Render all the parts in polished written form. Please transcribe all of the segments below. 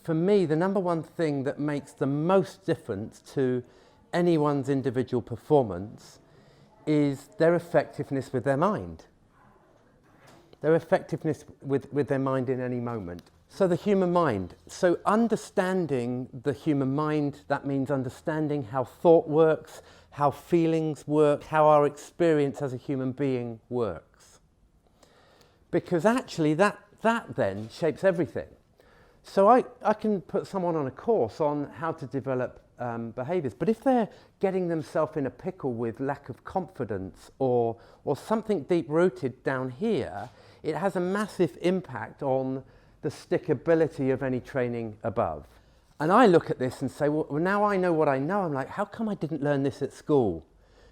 For me, the number one thing that makes the most difference to anyone's individual performance is their effectiveness with their mind. Their effectiveness with their mind in any moment. So the human mind. So understanding the human mind, that means understanding how thought works, how feelings work, how our experience as a human being works. Because actually that then shapes everything. So I can put someone on a course on how to develop behaviours, but if they're getting themselves in a pickle with lack of confidence or something deep-rooted down here, it has a massive impact on the stickability of any training above. And I look at this and say, well, now I know what I know. I'm like, how come I didn't learn this at school?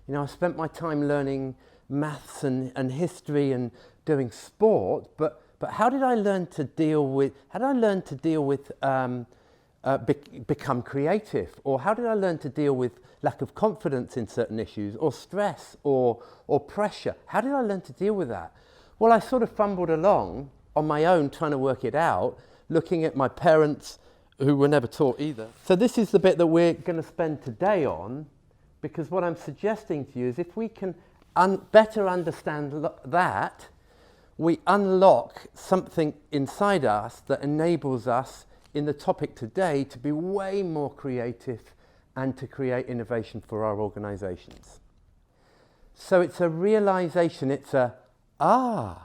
You know, I spent my time learning maths and history and doing sport, but how did I learn to deal with, become creative? Or how did I learn to deal with lack of confidence in certain issues, or stress, or pressure? How did I learn to deal with that? Well, I sort of fumbled along on my own trying to work it out, looking at my parents who were never taught either. So this is the bit that we're going to spend today on, because what I'm suggesting to you is if we can better understand that, we unlock something inside us that enables us in the topic today to be way more creative and to create innovation for our organizations. So it's a realization, it's a right?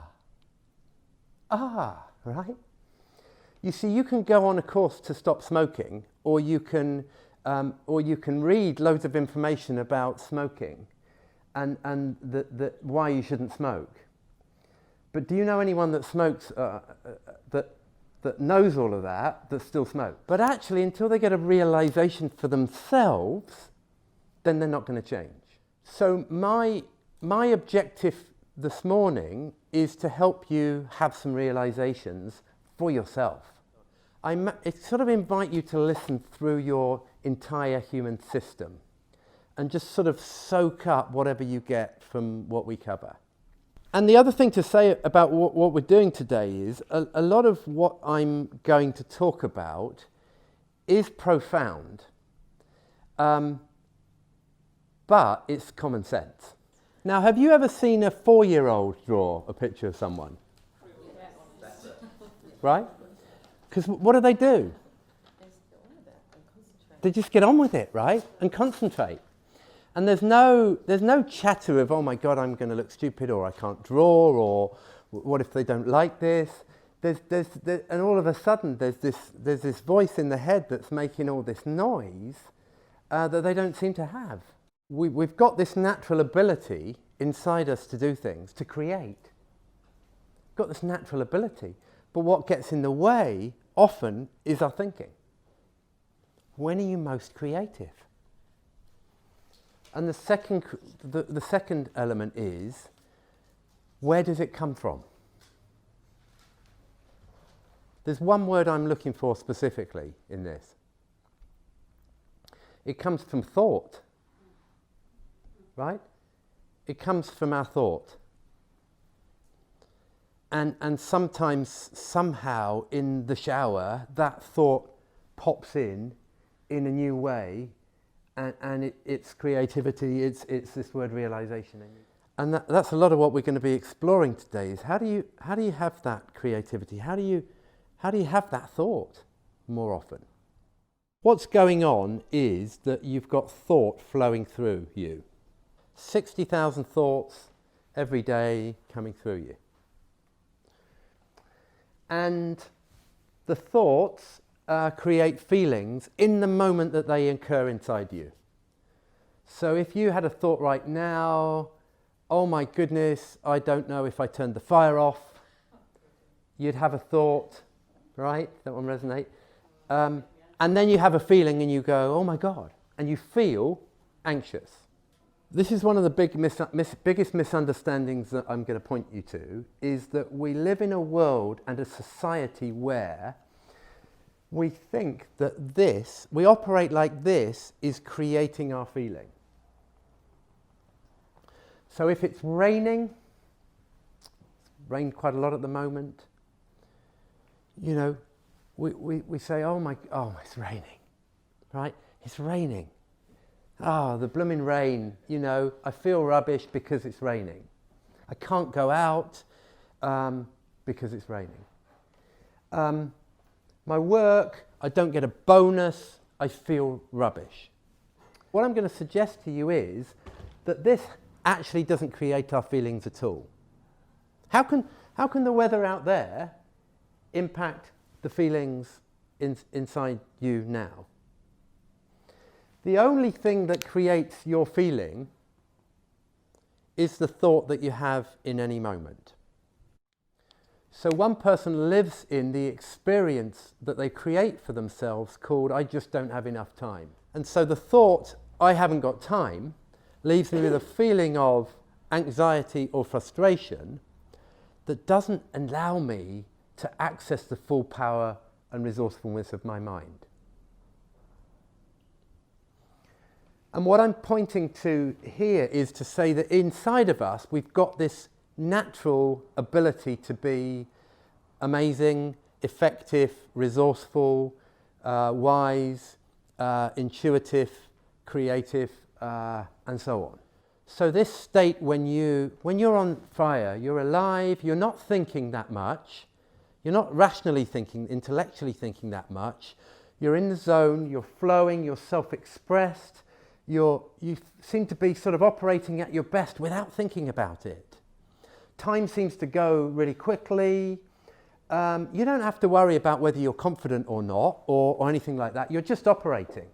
You see, you can go on a course to stop smoking, or you can read loads of information about smoking and why you shouldn't smoke. But do you know anyone that smokes, that knows all of that still smoke? But actually, until they get a realization for themselves, then they're not going to change. So my objective this morning is to help you have some realizations for yourself. I sort of invite you to listen through your entire human system and just sort of soak up whatever you get from what we cover. And the other thing to say about what we're doing today is a lot of what I'm going to talk about is profound, but it's common sense. Now, have you ever seen a 4-year-old draw a picture of someone? Yes. Right? Because what do? They just get on with it, right? And concentrate. And there's no chatter of, oh my God, I'm going to look stupid, or I can't draw, or what if they don't like this? And all of a sudden, there's this voice in the head that's making all this noise that they don't seem to have. We've got this natural ability inside us to do things, to create. We've got this natural ability. But what gets in the way often is our thinking. When are you most creative? And the second element is, where does it come from? There's one word I'm looking for specifically in this. It comes from thought, right? It comes from our thought. And sometimes, somehow, in the shower, that thought pops in a new way. And it's creativity, it's this word realization. And that's a lot of what we're going to be exploring today is how do you have that creativity? How do you have that thought more often? What's going on is that you've got thought flowing through you. 60,000 thoughts every day coming through you. And the thoughts create feelings in the moment that they occur inside you. So if you had a thought right now, oh my goodness, I don't know if I turned the fire off, you'd have a thought, right? That one resonate? And then you have a feeling and you go, oh my God, and you feel anxious. This is one of the biggest misunderstandings that I'm going to point you to, is that we live in a world and a society where we think that we operate like this is creating our feeling. So if it's raining, it's rained quite a lot at the moment, you know, we say, oh, it's raining, right? It's raining. Ah, the blooming rain, you know, I feel rubbish because it's raining. I can't go out because it's raining. My work, I don't get a bonus, I feel rubbish. What I'm going to suggest to you is that this actually doesn't create our feelings at all. How can the weather out there impact the feelings inside you now? The only thing that creates your feeling is the thought that you have in any moment. So one person lives in the experience that they create for themselves called, I just don't have enough time. And so the thought, I haven't got time, leaves me with a feeling of anxiety or frustration that doesn't allow me to access the full power and resourcefulness of my mind. And what I'm pointing to here is to say that inside of us, we've got this natural ability to be amazing, effective, resourceful, wise, intuitive, creative, and so on. So this state when you're on fire, you're alive, you're not thinking that much, you're not rationally thinking, intellectually thinking that much, you're in the zone, you're flowing, you're self-expressed, you seem to be sort of operating at your best without thinking about it. Time seems to go really quickly. You don't have to worry about whether you're confident or not, or anything like that. You're just operating.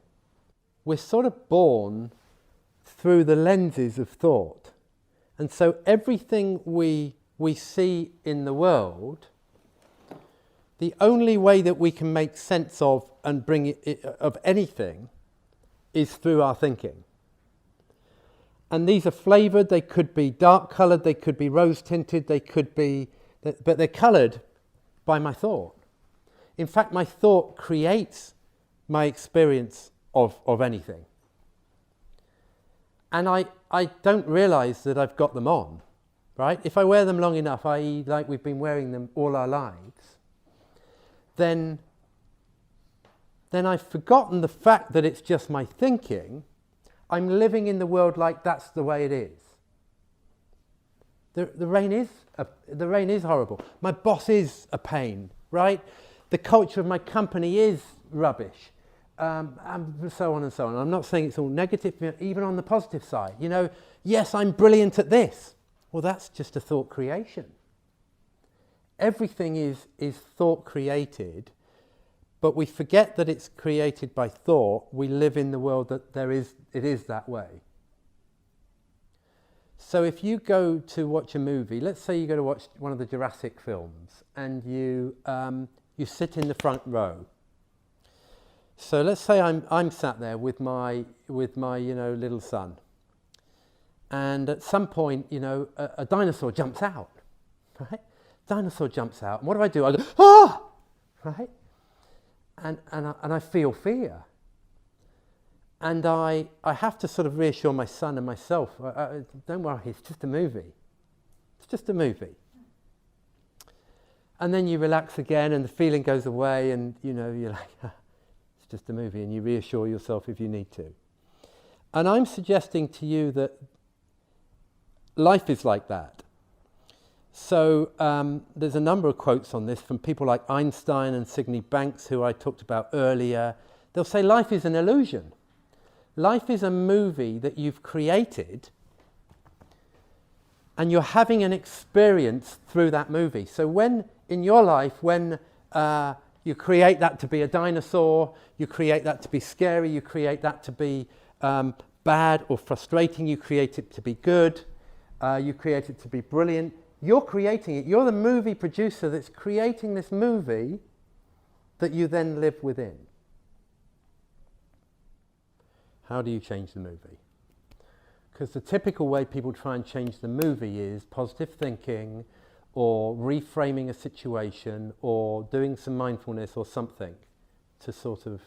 We're sort of born through the lenses of thought. And so everything we see in the world, the only way that we can make sense of and bring of anything is through our thinking. And these are flavoured, they could be dark coloured, they could be rose tinted, they could be, but they're coloured by my thought. In fact, my thought creates my experience of anything. And I don't realise that I've got them on, right? If I wear them long enough, i.e. like we've been wearing them all our lives, then I've forgotten the fact that it's just my thinking. I'm living in the world like that's the way it is. The rain is horrible. My boss is a pain, right? The culture of my company is rubbish, and so on and so on. I'm not saying it's all negative, even on the positive side. You know, yes, I'm brilliant at this. Well, that's just a thought creation. Everything is thought created. But we forget that it's created by thought. We live in the world that it is that way. So if you go to watch a movie, let's say you go to watch one of the Jurassic films, and you sit in the front row. So let's say I'm sat there with my little son, and at some point a dinosaur jumps out, right? Dinosaur jumps out, and what do? I go, ah, right? And I feel fear. And I have to sort of reassure my son and myself, don't worry, it's just a movie. It's just a movie. And then you relax again and the feeling goes away and you're like, it's just a movie, and you reassure yourself if you need to. And I'm suggesting to you that life is like that. So there's a number of quotes on this from people like Einstein and Signe Banks, who I talked about earlier. They'll say life is an illusion. Life is a movie that you've created, and you're having an experience through that movie. So when in your life, when you create that to be a dinosaur, you create that to be scary, you create that to be bad or frustrating, you create it to be good, you create it to be brilliant, you're creating it. You're the movie producer that's creating this movie that you then live within. How do you change the movie? Because the typical way people try and change the movie is positive thinking, or reframing a situation, or doing some mindfulness or something to sort of,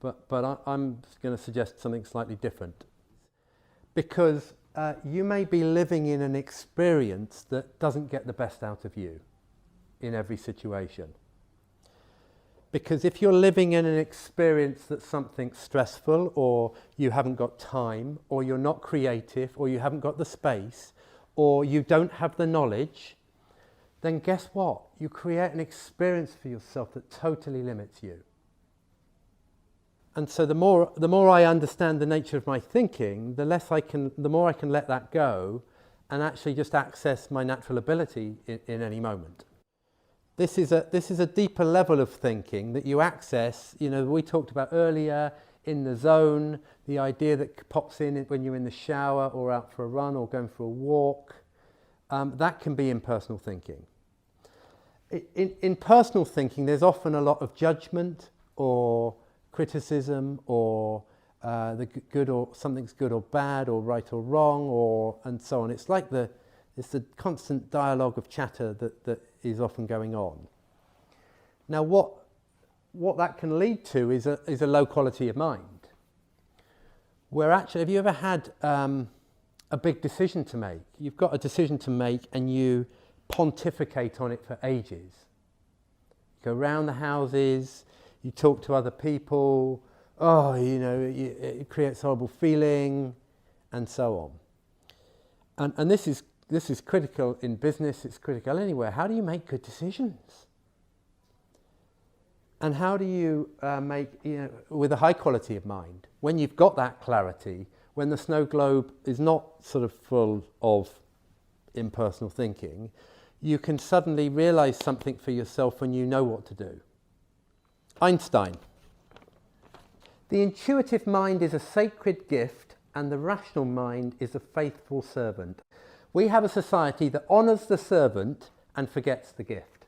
But I'm going to suggest something slightly different. Because you may be living in an experience that doesn't get the best out of you. in every situation. Because if you're living in an experience that's something stressful, or you haven't got time, or you're not creative, or you haven't got the space, or you don't have the knowledge, then guess what? You create an experience for yourself that totally limits you. And so the more I understand the nature of my thinking, the more I can let that go and actually just access my natural ability in any moment. This is a deeper level of thinking that you access. We talked about earlier, in the zone, the idea that pops in when you're in the shower or out for a run or going for a walk. That can be impersonal thinking. In personal thinking, there's often a lot of judgment or criticism, or something's good or bad, or right or wrong, and so on. It's the constant dialogue of chatter that is often going on. Now, what that can lead to is a low quality of mind. Where actually, have you ever had a big decision to make? You've got a decision to make, and you pontificate on it for ages. You go around the houses. You talk to other people, it creates a horrible feeling, and so on. And this is critical in business, it's critical anywhere. How do you make good decisions? And how do you make, with a high quality of mind, when you've got that clarity, when the snow globe is not sort of full of impersonal thinking, you can suddenly realize something for yourself when you know what to do. Einstein. The intuitive mind is a sacred gift, and the rational mind is a faithful servant. We have a society that honours the servant and forgets the gift.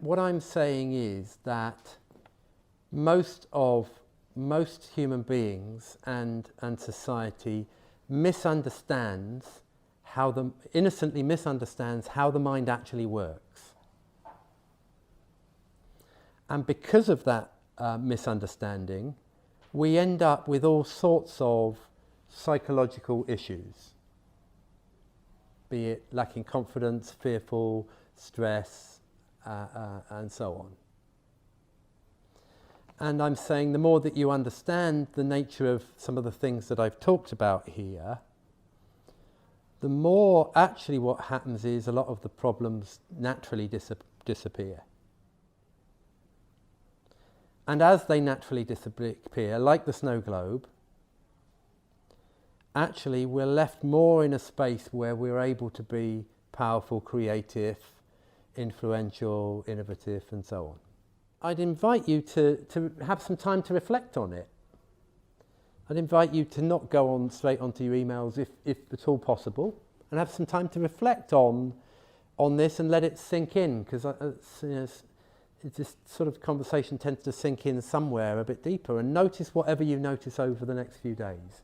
What I'm saying is that most human beings and society innocently misunderstands how the mind actually works. And because of that misunderstanding, we end up with all sorts of psychological issues, be it lacking confidence, fearful, stress, and so on. And I'm saying the more that you understand the nature of some of the things that I've talked about here, the more actually what happens is a lot of the problems naturally disappear. And as they naturally disappear, like the snow globe, actually we're left more in a space where we're able to be powerful, creative, influential, innovative, and so on. I'd invite you to have some time to reflect on it. I'd invite you to not go straight onto your emails if at all possible, and have some time to reflect on this and let it sink in, because this sort of conversation tends to sink in somewhere a bit deeper, and notice whatever you notice over the next few days.